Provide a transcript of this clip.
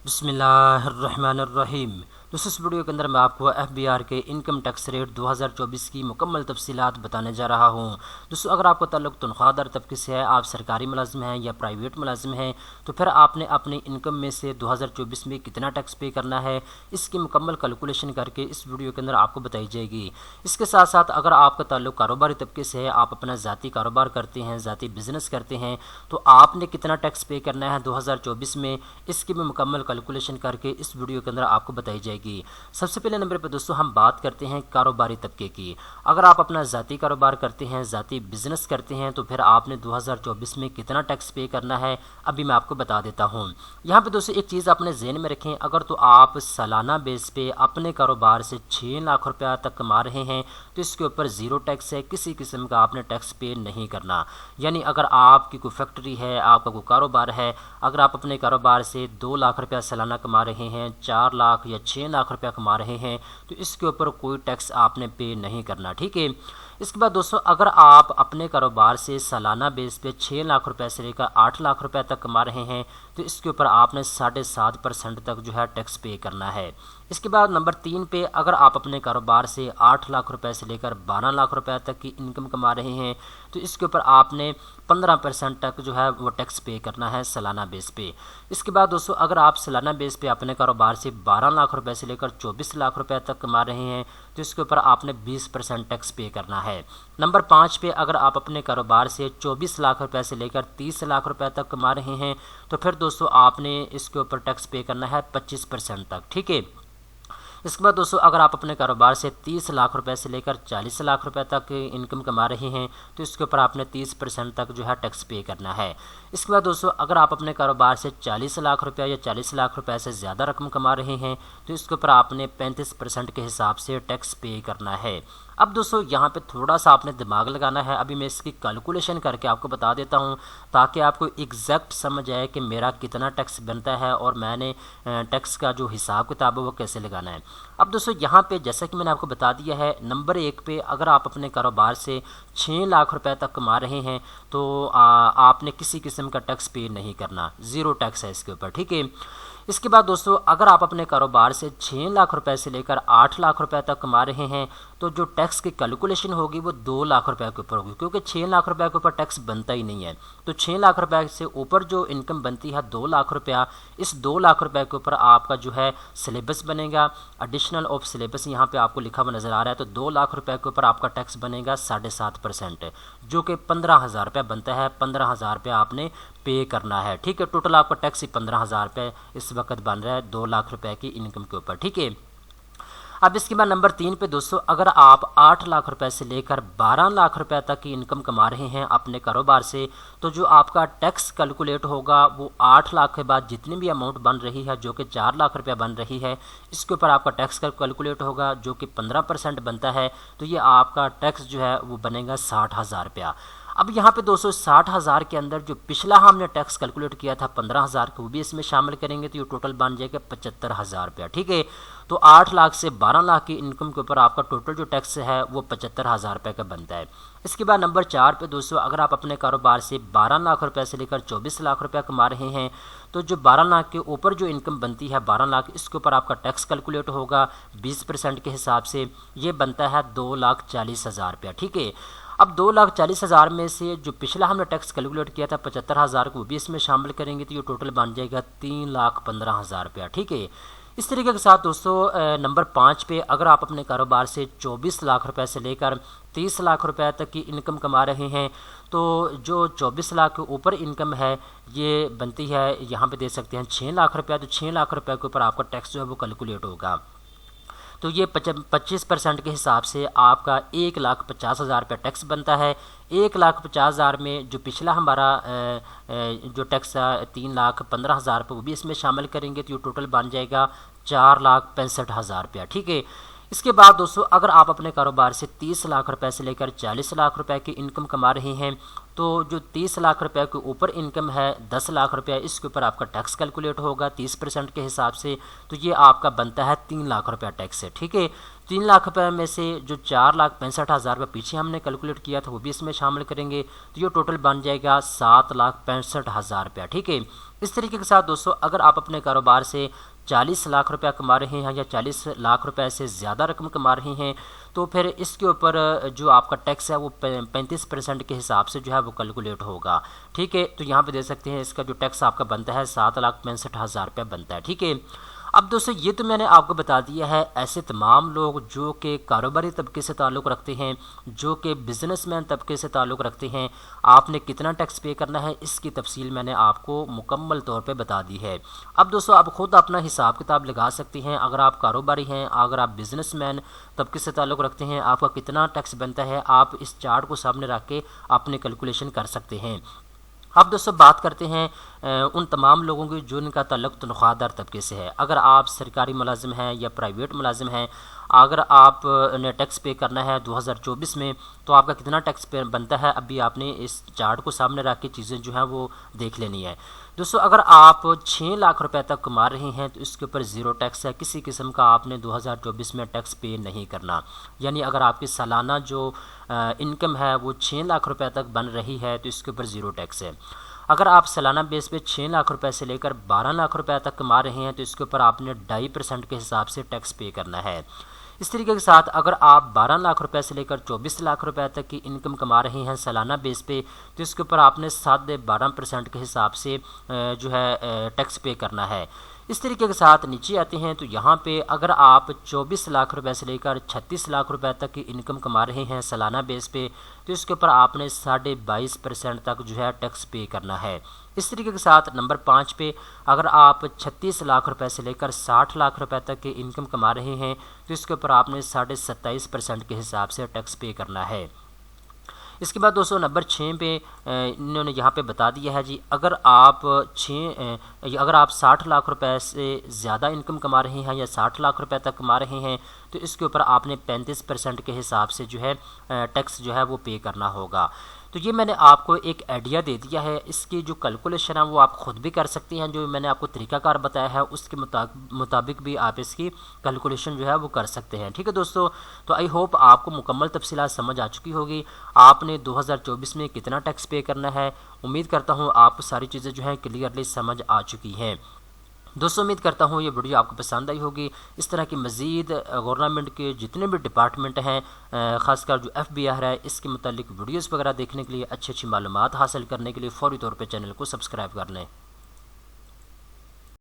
बिस्मिल्लाहिर्रहमानिर्रहीम। दोस्तों, इस वीडियो के अंदर मैं आपको FBR के इनकम टैक्स रेट 2024 की मुकम्मल तफसीलात बताने जा रहा हूँ। दोस्तों, अगर आपका ताल्लुक तनख्वाहदार तबके से है, आप सरकारी मुलाजिम हैं या प्राइवेट मुलाजिम हैं, तो फिर आपने अपनी इनकम में से 2024 में कितना टैक्स पे करना है, इसकी मुकम्मल कैलकुलेशन करके इस वीडियो के अंदर आपको बताई जाएगी। इसके साथ साथ अगर आपका ताल्लुक कारोबारी तबके से है, आप अपना ज़ाती कारोबार करते हैं, ज़ाती बिजनेस करते हैं, तो आपने कितना टैक्स पे करना है 2024 में, इसकी भी मुकम्मल कैलकुलेशन करके इस वीडियो के अंदर आपको बताई जाएगी। सबसे पहले नंबर पर दोस्तों हम बात करते हैं कारोबारी तबके की। अगर आप अपना ज़ाती कारोबार करते हैं, ज़ाती बिजनेस करते हैं, तो फिर आपने 2024 में कितना टैक्स पे करना है अभी मैं आपको बता देता हूँ। यहाँ पे दोस्तों एक चीज़ अपने ज़हन में रखें, अगर तो आप सालाना बेस पे अपने कारोबार से 6 लाख रुपया तक कमा रहे हैं तो इसके ऊपर ज़ीरो टैक्स है, किसी किस्म का आपने टैक्स पे नहीं करना। यानी अगर आपकी कोई फैक्ट्री है, आपका कोई कारोबार है, अगर आप अपने कारोबार से 2 लाख रुपया सालाना कमा रहे हैं, 4 लाख या 6 लाख रुपया कमा रहे हैं, तो इसके ऊपर कोई टैक्स आपने पे नहीं करना। ठीक है। इसके बाद दोस्तों अगर आप अपने कारोबार से सालाना बेस पे 6 लाख रुपए से लेकर 8 लाख रुपए तक कमा रहे हैं तो इसके ऊपर आपने 7.5% तक जो है टैक्स पे करना है। इसके बाद नंबर 3 पे अगर आप अपने कारोबार से 8 लाख रुपए से लेकर 12 लाख रुपए तक की इनकम कमा रहे हैं तो इसके ऊपर आपने 15% तक जो है वो टैक्स पे करना है सालाना बेस पे। इसके बाद दोस्तों अगर आप सालाना बेस पे अपने कारोबार से 12 लाख रुपए से लेकर 24 लाख रुपए तक कमा रहे हैं तो इसके ऊपर आपने 20% टैक्स पे करना है। नंबर 5 पे अगर आप अपने कारोबार से 24 लाख रुपए से लेकर 30 लाख रुपए तक कमा रहे हैं तो फिर दोस्तों आपने इसके ऊपर टैक्स पे करना है 25% तक। ठीक है। इसके बाद दोस्तों अगर आप अपने कारोबार से 30 लाख रुपए से लेकर 40 लाख रुपए तक इनकम कमा रहे हैं तो इसके ऊपर आपने 30% तक जो है टैक्स पे करना है। इसके बाद दोस्तों अगर आप अपने कारोबार से 40 लाख रुपया या 40 लाख रुपए से ज़्यादा रकम कमा रहे हैं तो इसके ऊपर आपने 35% के हिसाब से टैक्स पे करना है। अब दोस्तों यहाँ पे थोड़ा सा आपने दिमाग लगाना है, अभी मैं इसकी कैलकुलेशन करके आपको बता देता हूँ ताकि आपको एग्जैक्ट समझ आए कि मेरा कितना टैक्स बनता है और मैंने टैक्स का जो हिसाब किताब है वो कैसे लगाना है। अब दोस्तों यहाँ पे जैसा कि मैंने आपको बता दिया है, नंबर 1 पे अगर आप अपने कारोबार से 6 लाख रुपए तक कमा रहे हैं तो आपने किसी किस्म का टैक्स पे नहीं करना, ज़ीरो टैक्स है इसके ऊपर। ठीक है। इसके बाद दोस्तों अगर आप अपने कारोबार से 6 लाख रुपए से लेकर 8 लाख रुपए तक कमा रहे हैं तो जो टैक्स की कैलकुलेशन होगी वो 2 लाख रुपए के ऊपर होगी, क्योंकि 6 लाख रुपए के ऊपर टैक्स बनता ही नहीं है। तो 6 लाख रुपए से ऊपर जो इनकम बनती है 2 लाख रुपया, इस 2 लाख रुपए के ऊपर आपका जो है सिलेबस बनेगा, एडिशनल ऑफ सिलेबस यहाँ पे आपको लिखा हुआ नज़र आ रहा है। तो 2 लाख रुपए के ऊपर आपका टैक्स बनेगा 7.5%, जो कि 15,000 रुपये बनता है। 15,000 रुपये आपने पे करना है। ठीक है। टोटल आपका टैक्स ही 15,000 रुपये इस वक्त बन रहा है 2 लाख रुपए की इनकम के ऊपर। ठीक है। अब इसके बाद नंबर 3 पे दोस्तों अगर आप 8 लाख रुपए से लेकर 12 लाख रुपए तक की इनकम कमा रहे हैं अपने कारोबार से तो जो आपका टैक्स कैलकुलेट होगा वो 8 लाख के बाद जितनी भी अमाउंट बन रही है जो कि 4 लाख रुपया बन रही है इसके ऊपर आपका टैक्स कैलकुलेट होगा जो कि 15% बनता है। तो ये आपका टैक्स जो है वो बनेगा 60,000 रुपया। अब यहाँ पे दोस्तों 60,000 के अंदर जो पिछला हमने टैक्स कैलकुलेट किया था 15,000 को भी इसमें शामिल करेंगे तो ये टोटल बन जाएगा 75,000 रुपया। ठीक है। तो 8 लाख से 12 लाख की इनकम के ऊपर आपका टोटल जो टैक्स है वो 75,000 रुपये का बनता है। इसके बाद नंबर 4 पे दोस्तों अगर आप अपने कारोबार से 12 लाख रुपए से लेकर 24 लाख रुपया कमा रहे हैं तो जो 12 लाख के ऊपर जो इनकम बनती है 12 लाख, इसके ऊपर आपका टैक्स कैलकुलेट होगा 20% के हिसाब से, ये बनता है 2,40,000 रुपया। ठीक है। अब 2,40,000 में से जो पिछला हमने टैक्स कैलकुलेट किया था 75,000 को भी इसमें शामिल करेंगे तो ये टोटल बन जाएगा 3,15,000 रुपया। ठीक है। इस तरीके के साथ दोस्तों नंबर 5 पे अगर आप अपने कारोबार से 24 लाख रुपए से लेकर 30 लाख रुपए तक की इनकम कमा रहे हैं तो जो 24 लाख के ऊपर इनकम है ये बनती है, यहाँ पे दे सकते हैं 6 लाख रुपया। तो 6 लाख रुपए के ऊपर आपका टैक्स जो है वो कैलकुलेट होगा तो ये 25% के हिसाब से आपका 1,50,000 रुपया टैक्स बनता है। 1,50,000 में जो पिछला हमारा जो टैक्स है 3,15,000 रुपये वो भी इसमें शामिल करेंगे तो ये टोटल बन जाएगा 4,65,000 रुपया। ठीक है। इसके बाद दोस्तों अगर आप अपने कारोबार से 30 लाख रुपए से लेकर 40 लाख रुपए की इनकम कमा रहे हैं तो जो 30 लाख रुपए के ऊपर इनकम है 10 लाख रुपए, इसके ऊपर आपका टैक्स कैलकुलेट होगा 30% के हिसाब से। तो ये आपका बनता है 3 लाख रुपया टैक्स है, ठीक है। 3 लाख रुपए में से जो 4,65,000 रुपये पीछे हमने कैलकुलेट किया था वो भी इसमें शामिल करेंगे, तो ये टोटल बन जाएगा 7,65,000 रुपया, ठीक है। इस तरीके के साथ दोस्तों अगर आप अपने कारोबार से 40 लाख रुपया कमा रहे हैं या 40 लाख रुपए से ज़्यादा रकम कमा रहे हैं तो फिर इसके ऊपर जो आपका टैक्स है वो 35% के हिसाब से जो है वो कैलकुलेट होगा, ठीक है। तो यहाँ पे दे सकते हैं इसका जो टैक्स आपका बनता है 7,65,000 रुपये बनता है, ठीक है। अब दोस्तों ये तो मैंने आपको बता दिया है ऐसे तमाम लोग जो कि कारोबारी तबके से ताल्लुक़ रखते हैं, जो कि बिजनेसमैन तबके से ताल्लुक़ रखते हैं, आपने कितना टैक्स पे करना है इसकी तफसील मैंने आपको मुकम्मल तौर पे बता दी है। अब दोस्तों आप ख़ुद अपना हिसाब किताब लगा सकते हैं, अगर आप कारोबारी हैं, अगर आप बिजनेसमैन तबके से ताल्लुक़ रखते हैं, आपका कितना टैक्स बनता है आप इस चार्ट को सामने रख के अपनी कैलकुलेशन कर सकते हैं। अब दोस्तों बात करते हैं उन तमाम लोगों की जो इनका ताल्लुक़ तनख्वाहदार तबके से है। अगर आप सरकारी मुलाजिम हैं या प्राइवेट मुलाजिम हैं, अगर आप ने टैक्स पे करना है 2024 में तो आपका कितना टैक्स पे बनता है अभी आपने इस चार्ट को सामने रख के चीज़ें जो हैं वो देख लेनी है। दोस्तों अगर आप 6 लाख रुपए तक कमा रहे हैं तो इसके ऊपर ज़ीरो टैक्स है, किसी किस्म का आपने 2024 में टैक्स पे नहीं करना। यानी अगर आपकी सालाना जो इनकम है वो 6 लाख रुपए तक बन रही है तो इसके ऊपर ज़ीरो टैक्स है। अगर आप सालाना बेस पे 6 लाख रुपए से लेकर 12 लाख रुपए तक कमा रहे हैं तो इसके ऊपर आपने 2.5% के हिसाब से टैक्स पे करना है। इस तरीके के साथ अगर आप 12 लाख रुपए से लेकर 24 लाख रुपए तक की इनकम कमा रहे हैं सालाना बेस पे तो इसके ऊपर आपने 7.12% के हिसाब से जो है टैक्स पे करना है। इस तरीके के साथ नीचे आते हैं तो यहाँ पे अगर आप 24 लाख रुपए से लेकर 36 लाख रुपए तक की इनकम कमा रहे हैं सालाना बेस पे तो इसके ऊपर आपने 22.5% तक जो है टैक्स पे करना है। इस तरीके के साथ नंबर 5 पे अगर आप 36 लाख रुपए से लेकर 60 लाख रुपए तक की इनकम कमा रहे हैं तो इसके ऊपर आपने 27.5% के हिसाब से टैक्स पे करना है। इसके बाद दोस्तों नंबर 6 पे इन्होंने यहाँ पे बता दिया है जी अगर आप 60 लाख रुपए से ज़्यादा इनकम कमा रहे हैं या 60 लाख रुपए तक कमा रहे हैं तो इसके ऊपर आपने 35% के हिसाब से जो है टैक्स जो है वो पे करना होगा। तो ये मैंने आपको एक आइडिया दे दिया है, इसकी जो कैलकुलेशन है वो आप ख़ुद भी कर सकते हैं, जो मैंने आपको तरीकाकार बताया है उसके मुताबिक भी आप इसकी कैलकुलेशन जो है वो कर सकते हैं, ठीक है दोस्तों। तो आई होप आपको मुकम्मल तफसीलात समझ आ चुकी होगी, आपने 2024 में कितना टैक्स पे करना है। उम्मीद करता हूँ आपको सारी चीज़ें जो हैं क्लियरली समझ आ चुकी हैं। दोस्तों उम्मीद करता हूँ ये वीडियो आपको पसंद आई होगी। इस तरह की मज़ीद गवर्नमेंट के जितने भी डिपार्टमेंट हैं, ख़ासकर जो FBR है, इसके मुतालिक वीडियोज़ वगैरह देखने के लिए, अच्छी अच्छी मालूमात हासिल करने के लिए फ़ौरी तौर पे चैनल को सब्सक्राइब कर लें।